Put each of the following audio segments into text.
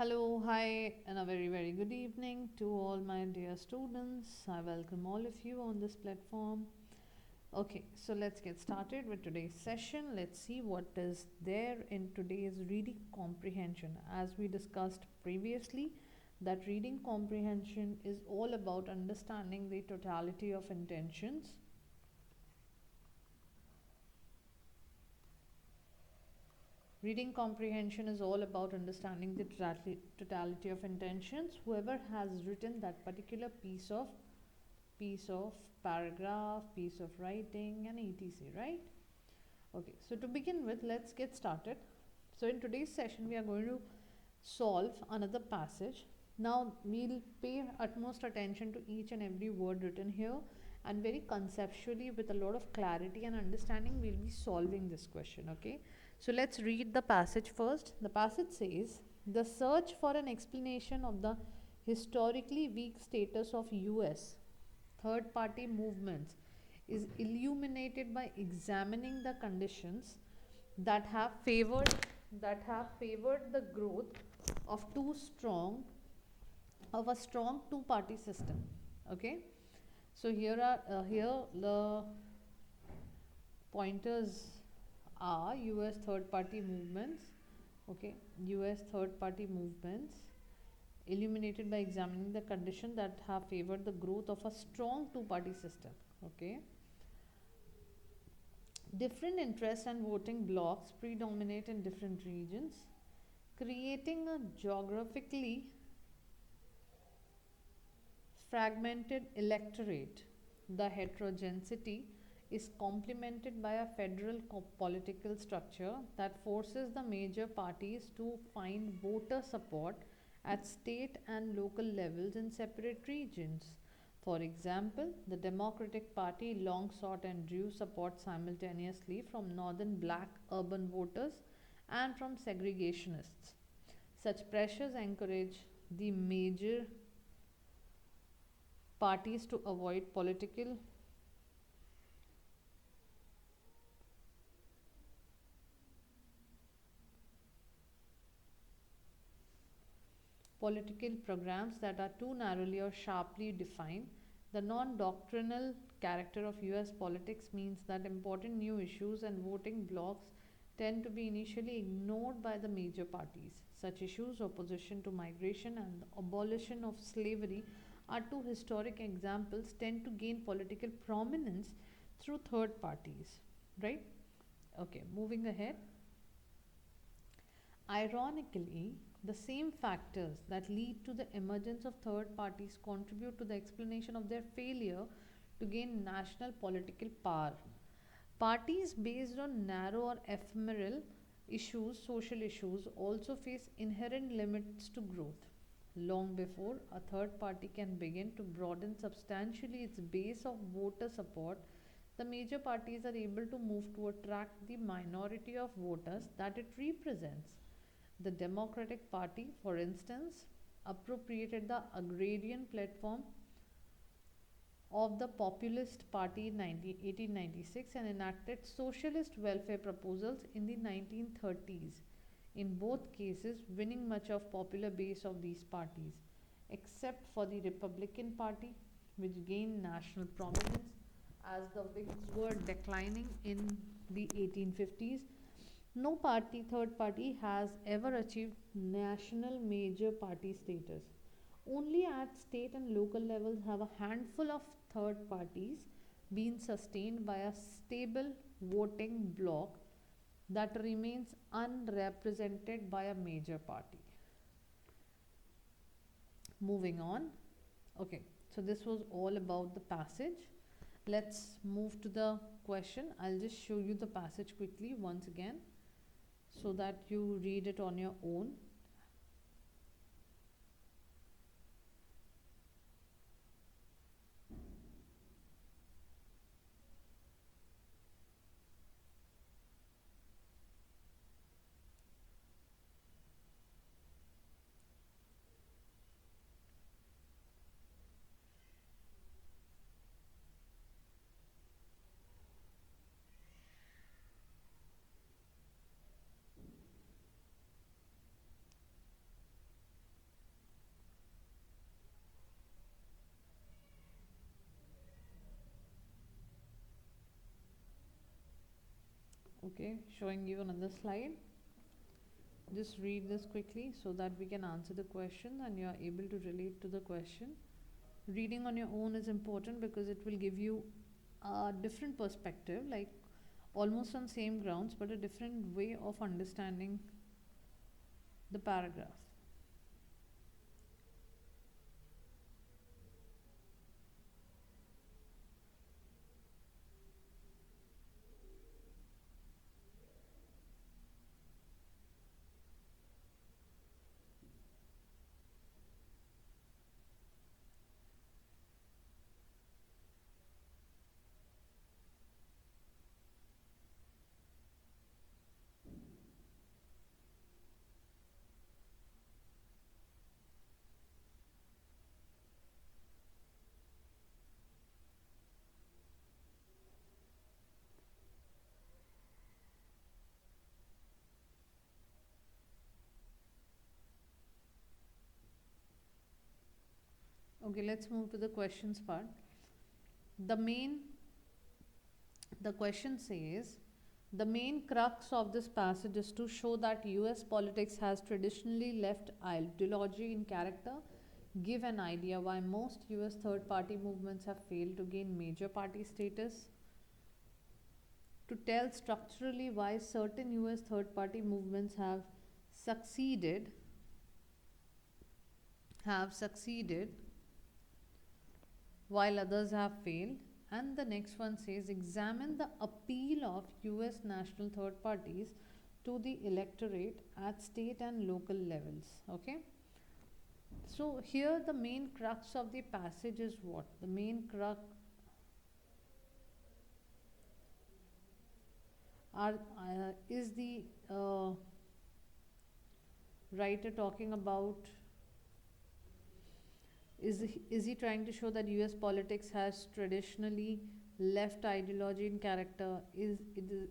Hello, hi, and a very, very good evening to all my dear students. I welcome all of you on this platform. Okay, so let's get started with today's session. Let's see what is there in today's reading comprehension. As we discussed previously, that reading comprehension is all about understanding the totality of intentions. Reading comprehension is all about understanding the totality of intentions. Whoever has written that particular piece of paragraph, piece of writing, and etc. Right? Okay. So to begin with, let's get started. So in today's session, we are going to solve another passage. Now we'll pay utmost attention to each and every word written here, and very conceptually, with a lot of clarity and understanding, we'll be solving this question. Okay, so let's read the passage first. The passage says, the search for an explanation of the historically weak status of US third party movements is illuminated by examining the conditions that have favored the growth of a strong two party system. Okay, so here the pointers are US third party movements. Okay, US third party movements illuminated by examining the conditions that have favored the growth of a strong two party system. Okay, different interests and voting blocks predominate in different regions, creating a geographically fragmented electorate. The heterogeneity is complemented by a federal political structure that forces the major parties to find voter support at state and local levels in separate regions. For example, the Democratic Party long sought and drew support simultaneously from northern black urban voters and from segregationists. Such pressures encourage the major parties to avoid political programs that are too narrowly or sharply defined. The non doctrinal character of US politics means that important new issues and voting blocs tend to be initially ignored by the major parties. Such issues, opposition to migration and the abolition of slavery, are two historic examples, tend to gain political prominence through third parties. Right? Okay, moving ahead. Ironically, the same factors that lead to the emergence of third parties contribute to the explanation of their failure to gain national political power. Parties based on narrow or ephemeral issues, social issues, also face inherent limits to growth. Long before a third party can begin to broaden substantially its base of voter support, the major parties are able to move to attract the minority of voters that it represents. The Democratic Party, for instance, appropriated the agrarian platform of the Populist Party in 1896 and enacted socialist welfare proposals in the 1930s, in both cases winning much of popular base of these parties, except for the Republican Party, which gained national prominence as the Whigs were declining in the 1850s. No third party, has ever achieved national major party status. Only at state and local levels have a handful of third parties been sustained by a stable voting bloc that remains unrepresented by a major party. Moving on. Okay, so this was all about the passage. Let's move to the question. I'll just show you the passage quickly once again so that you read it on your own. Okay, showing you another slide. Just read this quickly so that we can answer the question and you are able to relate to the question. Reading on your own is important because it will give you a different perspective, like almost on same grounds, but a different way of understanding the paragraph. Okay, let's move to the questions part. The main the question says the main crux of this passage is to show that US politics has traditionally left ideology in character, give an idea why most US third party movements have failed to gain major party status, to tell structurally why certain US third party movements succeeded have succeeded while others have failed. And the next one says examine the appeal of US national third parties to the electorate at state and local levels. Okay, so here the main crux of the passage is what? The main crux is the writer talking about, is he trying to show that US politics has traditionally left ideology in character? Is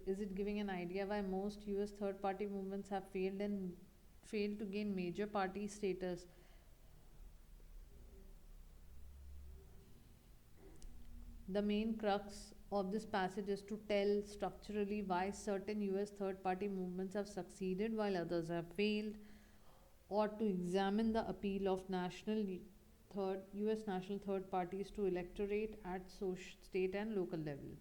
it giving an idea why most US third party movements have failed to gain major party status? The main crux of this passage is to tell structurally why certain US third party movements have succeeded while others have failed, or to examine the appeal of US national third parties to electorate at state and local level.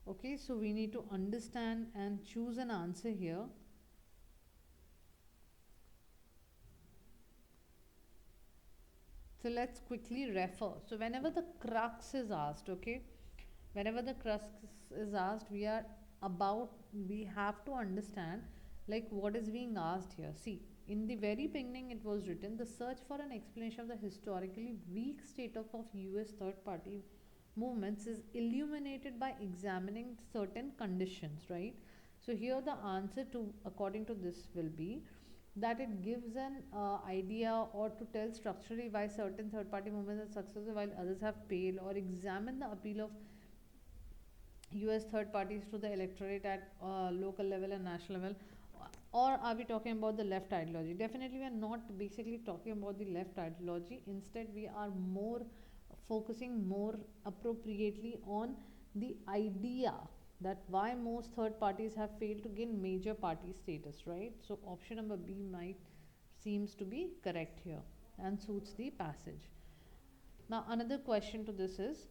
Okay, so we need to understand and choose an answer here. So let's quickly refer. So whenever the crux is asked, okay, whenever the crux is asked, we have to understand like what is being asked here. See, in the very beginning it was written, the search for an explanation of the historically weak state of US third party movements is illuminated by examining certain conditions, right? So here the answer to according to this will be that it gives an idea or to tell structurally why certain third party movements are successful while others have failed, or examine the appeal of US third parties to the electorate at local level and national level. Or are we talking about the left ideology? Definitely we are not basically talking about the left ideology. Instead we are more focusing more appropriately on the idea that why most third parties have failed to gain major party status, right? So option number B might seems to be correct here and suits the passage. Now another question to this is,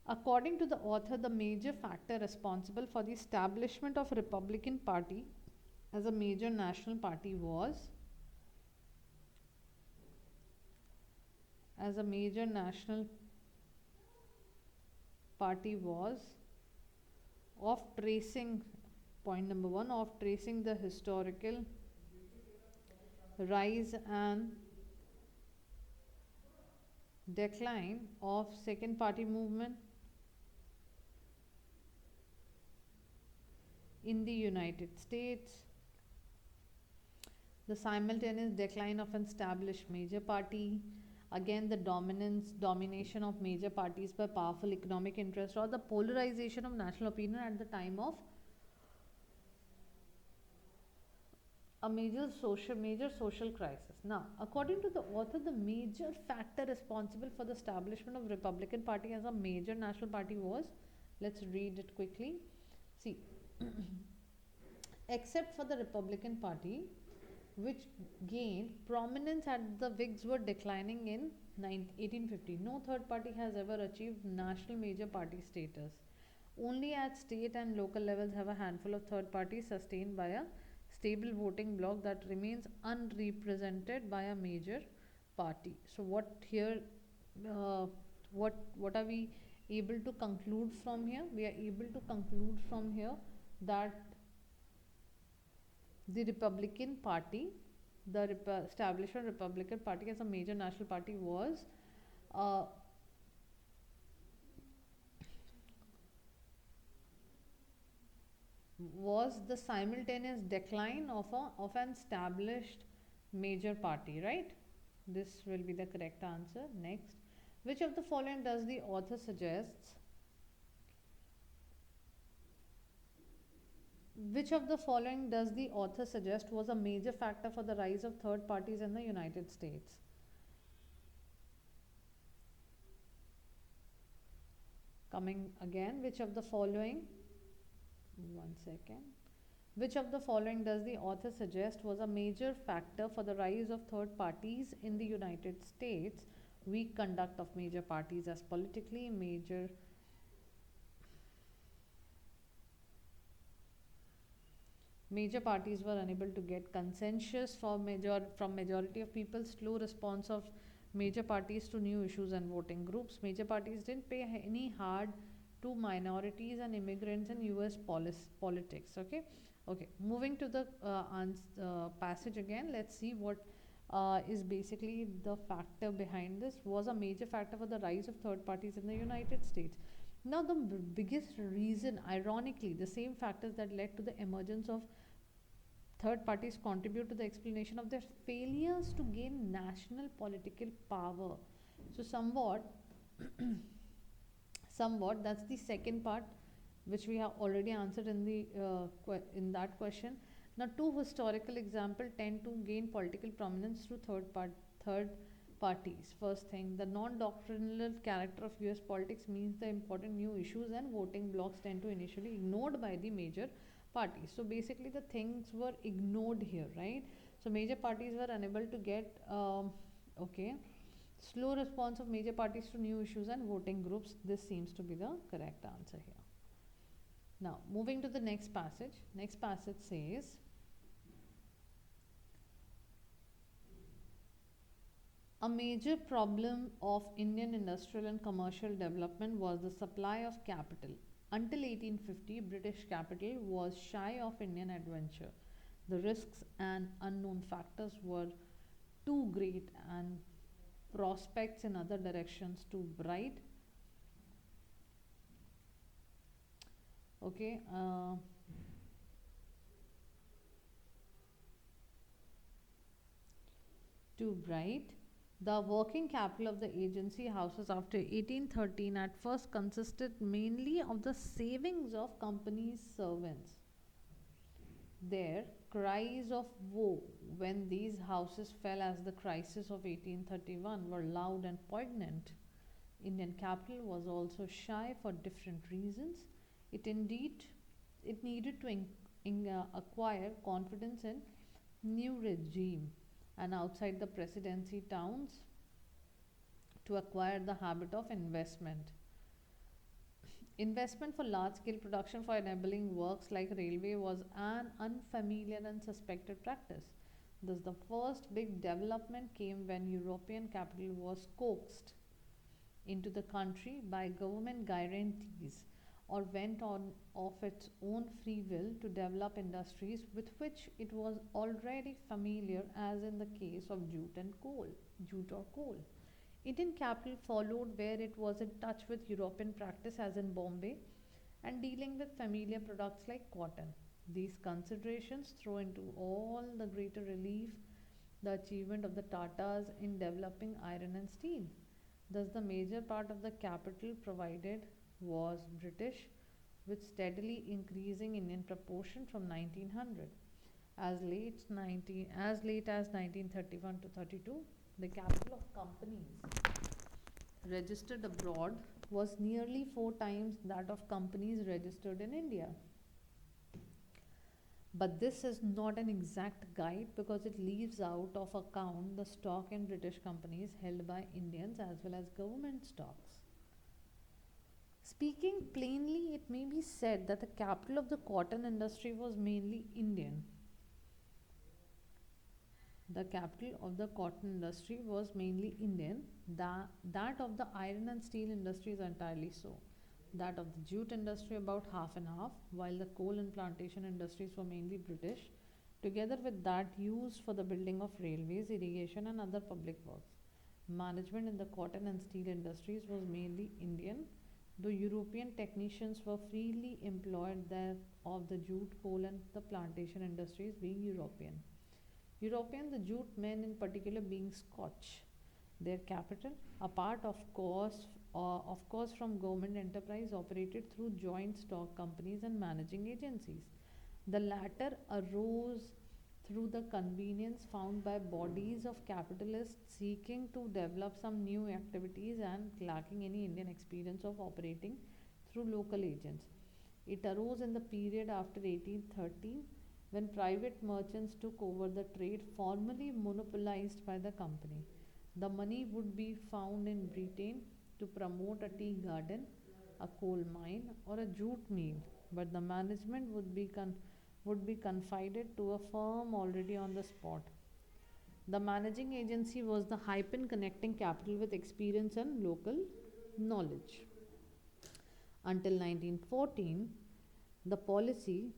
according to the author, the major factor responsible for the establishment of Republican Party as a major national party was of tracing, point number 1, of tracing the historical rise and decline of second party movement in the United States, the simultaneous decline of an established major party, again the domination of major parties by powerful economic interests, or the polarization of national opinion at the time of a major social crisis. Now, according to the author, the major factor responsible for the establishment of Republican Party as a major national party was, let's read it quickly. See, except for the Republican Party, which gained prominence as the Whigs were declining in 1850. No third party has ever achieved national major party status. Only at state and local levels have a handful of third parties sustained by a stable voting bloc that remains unrepresented by a major party. So, uh, what are we able to conclude from here? We are able to conclude from here that the Republican Party, the establishment Republican Party as a major national party uh, was the simultaneous decline of an established major party, right? This will be the correct answer. Next, which of the following does the author suggests? Which of the following does the author suggest was a major factor for the rise of third parties in the United States? Coming again, which of the following? One second. Which of the following does the author suggest was a major factor for the rise of third parties in the United States? Weak conduct of major parties as politically major parties were unable to get consensus from majority of people. Slow response of major parties to new issues and voting groups. Major parties didn't pay any hard to minorities and immigrants in US politics. Okay, moving to the passage again. Let's see what is basically the factor behind this. Was a major factor for the rise of third parties in the United States. Now, the biggest reason, ironically, the same factors that led to the emergence of third parties contribute to the explanation of their failures to gain national political power. So, somewhat that's the second part, which we have already answered in the in that question. Now, two historical examples tend to gain political prominence through third parties. First thing, the non-doctrinal character of US politics means the important new issues and voting blocks tend to initially ignored by the major parties. So basically the things were ignored here, right? So major parties were unable to get okay, slow response of major parties to new issues and voting groups. This seems to be the correct answer here. Now, moving to the next passage. Next passage says, a major problem of Indian industrial and commercial development was the supply of capital. Until 1850, British capital was shy of Indian adventure. The risks and unknown factors were too great and prospects in other directions too bright. Okay, too bright. The working capital of the agency houses after 1813 at first consisted mainly of the savings of company's servants. Their cries of woe when these houses fell as the crisis of 1831 were loud and poignant. Indian capital was also shy for different reasons. It indeed it needed to acquire confidence in new regime and outside the presidency towns to acquire the habit of investment. Investment for large scale production for enabling works like railway was an unfamiliar and suspected practice. Thus, the first big development came when European capital was coaxed into the country by government guarantees or went on of its own free will to develop industries with which it was already familiar, as in the case of jute or coal. Indian capital followed where it was in touch with European practice, as in Bombay, and dealing with familiar products like cotton. These considerations throw into all the greater relief the achievement of the Tatars in developing iron and steel. Thus, the major part of the capital provided was British, with steadily increasing Indian proportion from 1900. As late as 1931 to 32, the capital of companies registered abroad was nearly four times that of companies registered in India. But this is not an exact guide because it leaves out of account the stock in British companies held by Indians as well as government stocks. Speaking plainly, it may be said that the capital of the cotton industry was mainly Indian. The capital of the cotton industry was mainly Indian. That of the iron and steel industry is entirely so. That of the jute industry about half and half, while the coal and plantation industries were mainly British, together with that used for the building of railways, irrigation, and other public works. Management in the cotton and steel industries was mainly Indian, though European technicians were freely employed there of the jute, coal, and the plantation industries being European. European, the jute men in particular being Scotch. Their capital, apart of course from government enterprise, operated through joint stock companies and managing agencies. The latter arose through the convenience found by bodies of capitalists seeking to develop some new activities and lacking any Indian experience of operating through local agents. It arose in the period after 1813 when private merchants took over the trade formerly monopolized by the company. The money would be found in Britain to promote a tea garden, a coal mine, or a jute mill, but the management would be confided to a firm already on the spot. The managing agency was the hyphen connecting capital with experience and local knowledge. Until 1914, the policy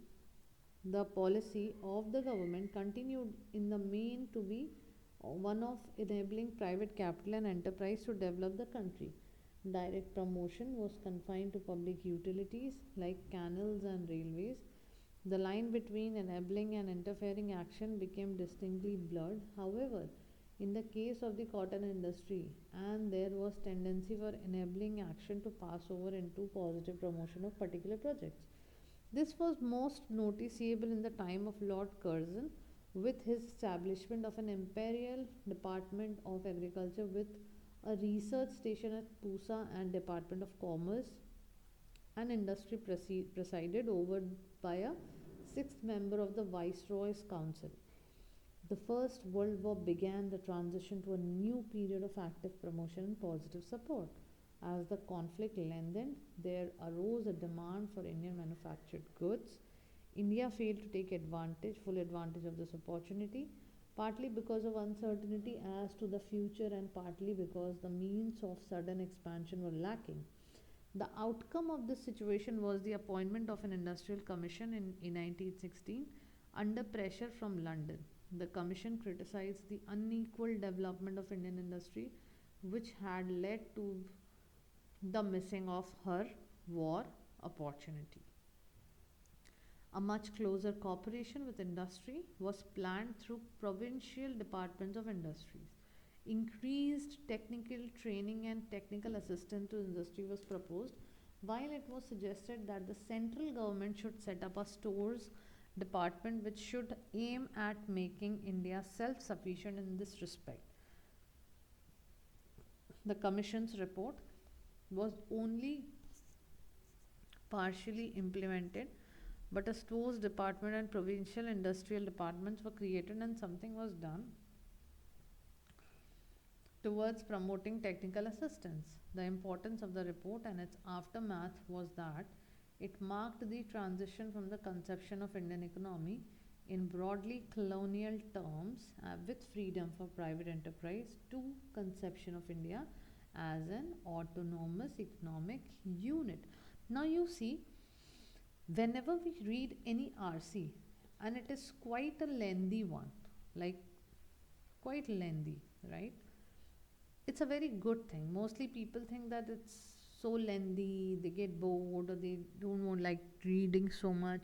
the policy of the government continued in the main to be one of enabling private capital and enterprise to develop the country. Direct promotion was confined to public utilities like canals and railways. The line between enabling and interfering action became distinctly blurred. However, in the case of the cotton industry, and there was tendency for enabling action to pass over into positive promotion of particular projects. This was most noticeable in the time of Lord Curzon with his establishment of an imperial department of agriculture with a research station at Pusa and Department of Commerce and Industry presided over by a sixth member of the Viceroy's Council. The First World War began the transition to a new period of active promotion and positive support. As the conflict lengthened, there arose a demand for Indian manufactured goods. India failed to take full advantage of this opportunity, partly because of uncertainty as to the future and partly because the means of sudden expansion were lacking. The outcome of this situation was the appointment of an industrial commission in 1916 under pressure from London. The commission criticized the unequal development of Indian industry, which had led to the missing of her war opportunity. A much closer cooperation with industry was planned through provincial departments of industries. Increased technical training and technical assistance to industry was proposed, while it was suggested that the central government should set up a stores department which should aim at making India self sufficient in this respect. The Commission's report was only partially implemented, but a stores department and provincial industrial departments were created and something was done towards promoting technical assistance. The importance of the report and its aftermath was that it marked the transition from the conception of Indian economy in broadly colonial terms with freedom for private enterprise to conception of India as an autonomous economic unit. Now you see, whenever we read any RC, and it is quite a lengthy one, like quite lengthy, right? It's a very good thing. Mostly people think that it's so lengthy, they get bored or they don't want like reading so much.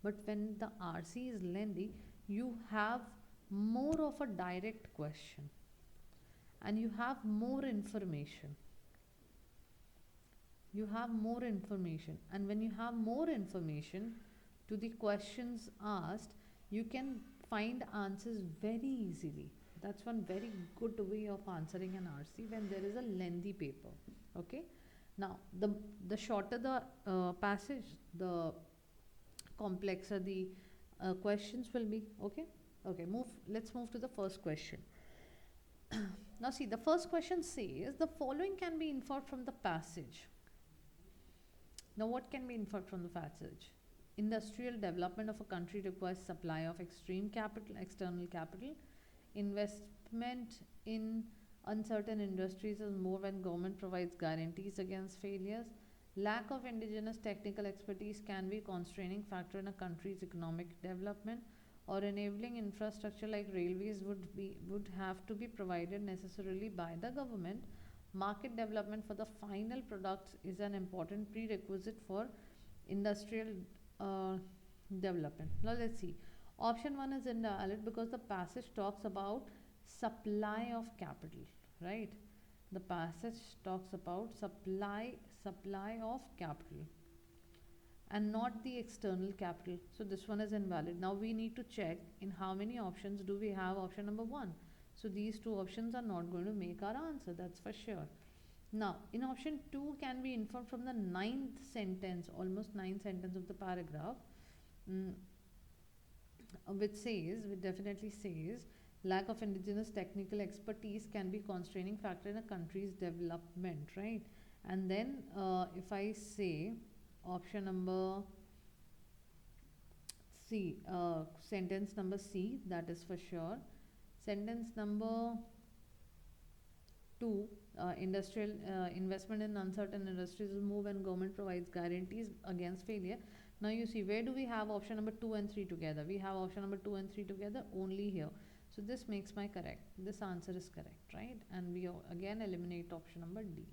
But when the RC is lengthy, you have more of a direct question and you have more information. You have more information, and when you have more information to the questions asked, you can find answers very easily. That's one very good way of answering an RC when there is a lengthy paper. Okay. Now, the shorter the passage, the complexer the questions will be. Okay. Okay. Move. Let's move to the first question. Now, see, the first question says the following can be inferred from the passage. Now, what can be inferred from the passage? Industrial development of a country requires supply of extreme capital, external capital. Investment in uncertain industries is more when government provides guarantees against failures. Lack of indigenous technical expertise can be a constraining factor in a country's economic development, or enabling infrastructure like railways would have to be provided necessarily by the government. Market development for the final products is an important prerequisite for industrial uh, development. Now let's see. Option 1 is invalid because the passage talks about supply of capital, right? The passage talks about supply of capital and not the external capital. So this one is invalid. Now we need to check in how many options do we have option number 1. So these two options are not going to make our answer, that's for sure. Now, in option 2 can be inferred from the ninth sentence, almost ninth sentence of the paragraph, mm, which definitely says, lack of indigenous technical expertise can be constraining factor in a country's development, right? And then if I say option number C, sentence number C, that is for sure. Sentence number 2, industrial investment in uncertain industries is more when government provides guarantees against failure. Now you see, where do we have option number 2 and 3 together? We have option number 2 and 3 together only here. So this makes my correct. This answer is correct, right? And we again eliminate option number D.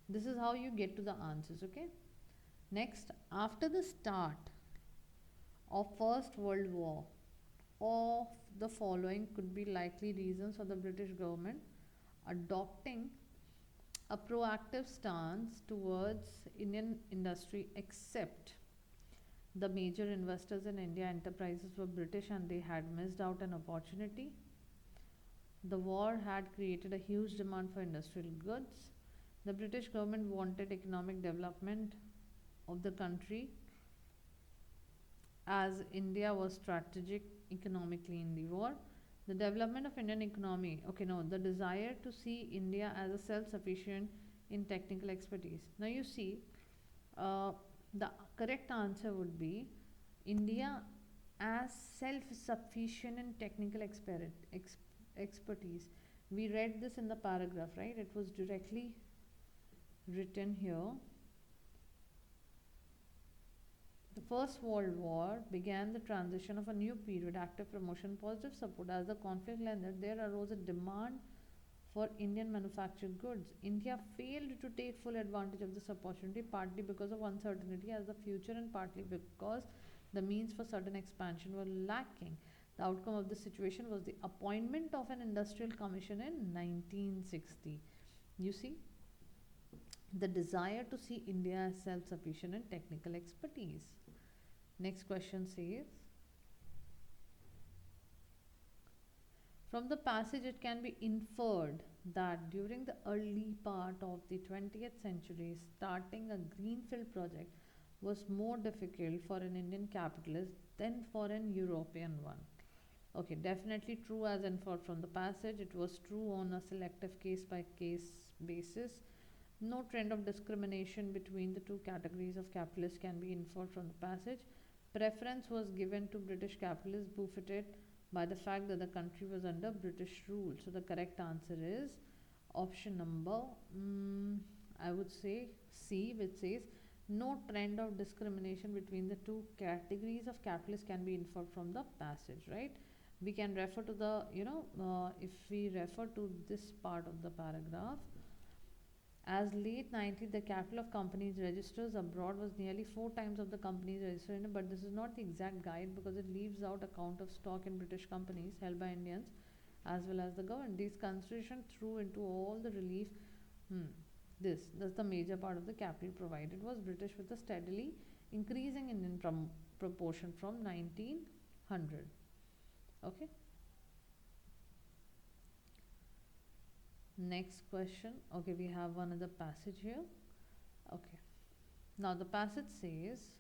This is how you get to the answers, okay? Next, after the start of First World War, of the following could be likely reasons for the British government adopting a proactive stance towards Indian industry, except the major investors in India enterprises were British and they had missed out an opportunity. The war had created a huge demand for industrial goods. The British government wanted economic development of the country as India was strategic economically in the war. The development of Indian economy, okay, no, the desire to see India as a self-sufficient in technical expertise. Now you see, the correct answer would be India as self-sufficient in technical expertise. We read this in the paragraph, right? It was directly written here. The First World War began the transition of a new period, active promotion, positive support. As the conflict ended, there arose a demand for Indian manufactured goods. India failed to take full advantage of this opportunity, partly because of uncertainty as the future and partly because the means for sudden expansion were lacking. The outcome of this situation was the appointment of an industrial commission in 1960. You see, the desire to see India as self-sufficient in technical expertise. Next question says, from the passage it can be inferred that during the early part of the 20th century, starting a greenfield project was more difficult for an Indian capitalist than for an European one. Okay, definitely true as inferred from the passage. It was true on a selective case by case basis. No trend of discrimination between the two categories of capitalists can be inferred from the passage. Preference was given to British capitalists buffeted by the fact that the country was under British rule. So the correct answer is option number, I would say C, which says no trend of discrimination between the two categories of capitalists can be inferred from the passage, right? We can refer to the, if we refer to this part of the paragraph, as late 90s, the capital of companies registers abroad was nearly 4 times of the companies registered in, but this is not the exact guide because it leaves out account of stock in British companies held by Indians as well as the government. These considerations threw into all the relief. That's the major part of the capital provided was British with a steadily increasing Indian proportion from 1900. Okay. Next question. Okay, we have another passage here. Okay. Now the passage says,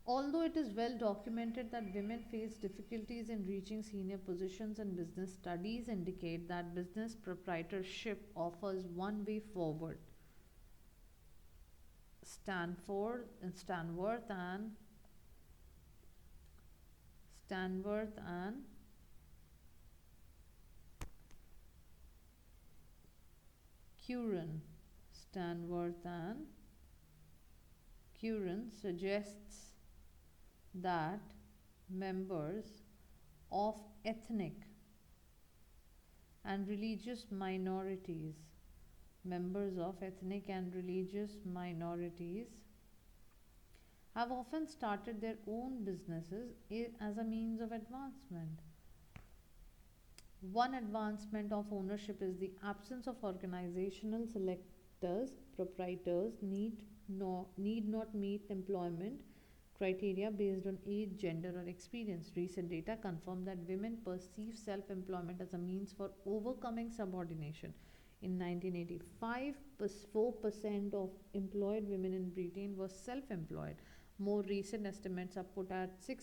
although it is well documented that women face difficulties in reaching senior positions in business, studies indicate that business proprietorship offers one way forward. Stanworth and Curran. Stanworth and Curran suggests that members of ethnic and religious minorities, members of ethnic and religious minorities have often started their own businesses as a means of advancement. One advancement of ownership is the absence of organizational selectors. Proprietors need not meet employment criteria based on age, gender, or experience. Recent data confirm that women perceive self employment as a means for overcoming subordination. In 1985, 4% of employed women in Britain were self employed. More recent estimates are put at 6%.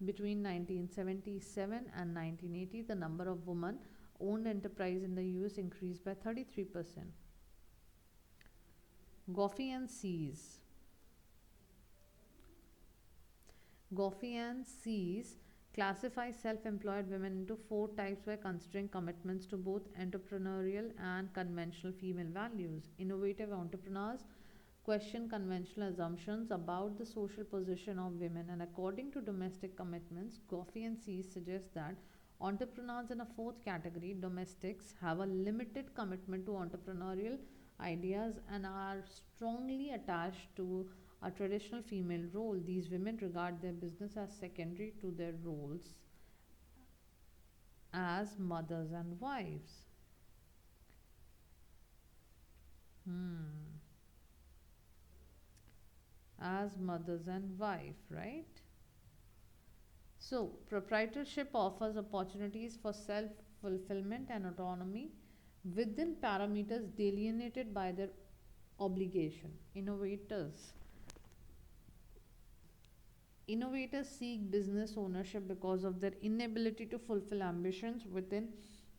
Between 1977 and 1980, the number of women owned enterprise in the US increased by 33%. Goffey and Sees. Goffey and Sees classify self employed women into four types by considering commitments to both entrepreneurial and conventional female values. Innovative entrepreneurs question conventional assumptions about the social position of women, and according to domestic commitments, Goffey and Sees suggest that entrepreneurs in a fourth category, domestics, have a limited commitment to entrepreneurial ideas and are strongly attached to a traditional female role. These women regard their business as secondary to their roles as mothers and wives. Hmm. As mothers and wife, right? So, proprietorship offers opportunities for self fulfillment and autonomy within parameters delineated by their obligation. Innovators seek business ownership because of their inability to fulfill ambitions within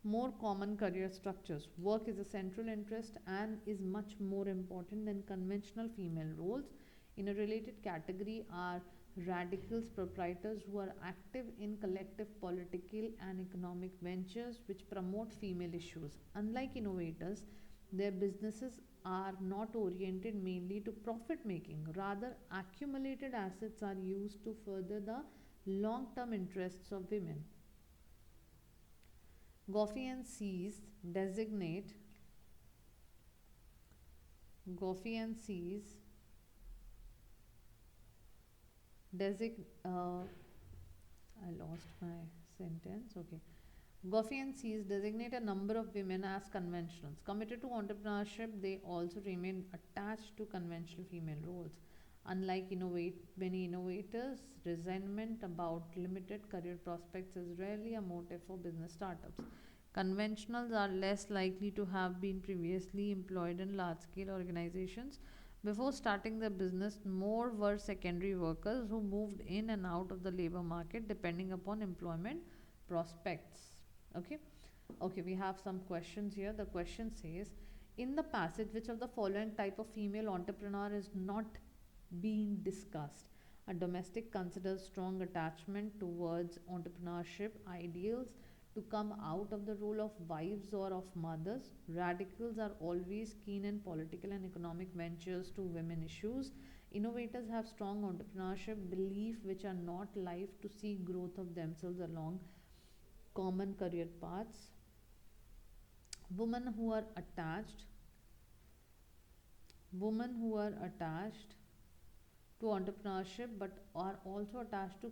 more common career structures. Work is a central interest and is much more important than conventional female roles. In a related category are radicals, proprietors who are active in collective political and economic ventures which promote female issues. Unlike innovators, their businesses are not oriented mainly to profit making. Rather, accumulated assets are used to further the long term interests of women. Goffey and Sees designate Goffey and Sees design I lost my sentence. Okay. Goffey and Sees designate a number of women as conventionals. Committed to entrepreneurship, they also remain attached to conventional female roles. Unlike many innovators, resentment about limited career prospects is rarely a motive for business startups. Conventionals are less likely to have been previously employed in large scale organizations. Before starting their business, more were secondary workers who moved in and out of the labor market depending upon employment prospects. Okay. Okay, we have some questions here. The question says, in the passage, which of the following type of female entrepreneur is not being discussed? A domestic considers strong attachment towards entrepreneurship ideals to come out of the role of wives or of mothers. Radicals are always keen in political and economic ventures to women issues. Innovators have strong entrepreneurship belief which are not live to see growth of themselves along common career paths. Women who are attached, women who are attached to entrepreneurship but are also attached to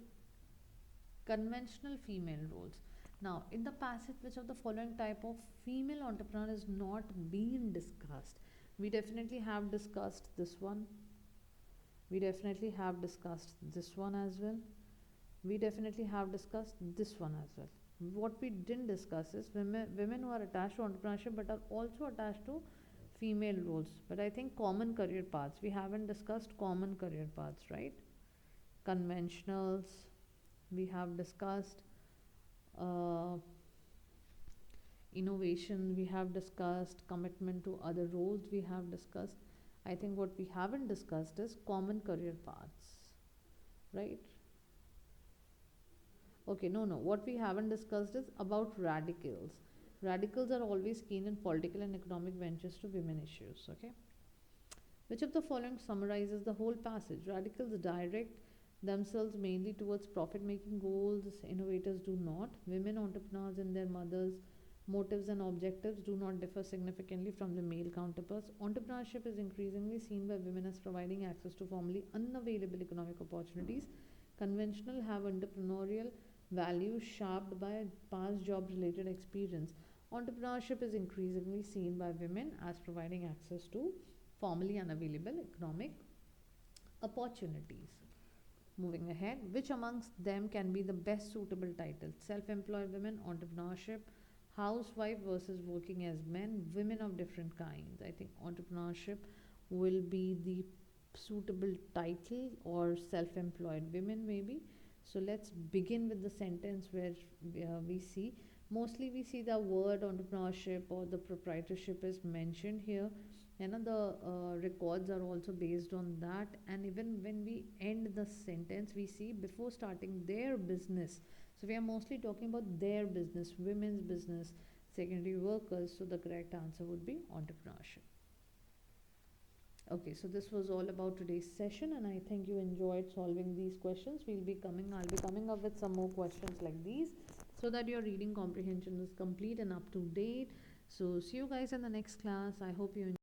conventional female roles. Now, in the passage, which of the following type of female entrepreneur is not being discussed? We definitely have discussed this one. We definitely have discussed this one as well. We definitely have discussed this one as well. What we didn't discuss is women who are attached to entrepreneurship but are also attached to female roles. But I think common career paths. We haven't discussed common career paths, right? Conventionals. We have discussed uh, innovation. We have discussed commitment to other roles. We have discussed. I think what we haven't discussed is common career paths, right? Okay, no, no. What we haven't discussed is about radicals. Radicals are always keen in political and economic ventures to women issues. Okay. Which of the following summarizes the whole passage? Radicals direct themselves mainly towards profit making goals, innovators do not. Women entrepreneurs in their mothers' motives and objectives do not differ significantly from the male counterparts. Entrepreneurship is increasingly seen by women as providing access to formerly unavailable economic opportunities. Conventional have entrepreneurial values shaped by past job related experience. Entrepreneurship is increasingly seen by women as providing access to formerly unavailable economic opportunities. Moving ahead, which amongst them can be the best suitable title? Self employed women, entrepreneurship, housewife versus working as men, women of different kinds. I think entrepreneurship will be the suitable title, or self employed women, maybe. So let's begin with the sentence where we see, mostly we see the word entrepreneurship or the proprietorship is mentioned here. The records are also based on that, and even when we end the sentence we see before starting their business. So we are mostly talking about their business, women's business, secondary workers. So the correct answer would be entrepreneurship. Okay, so this was all about today's session, and I think you enjoyed solving these questions. I'll be coming up with some more questions like these so that your reading comprehension is complete and up to date. So see you guys in the next class. I hope you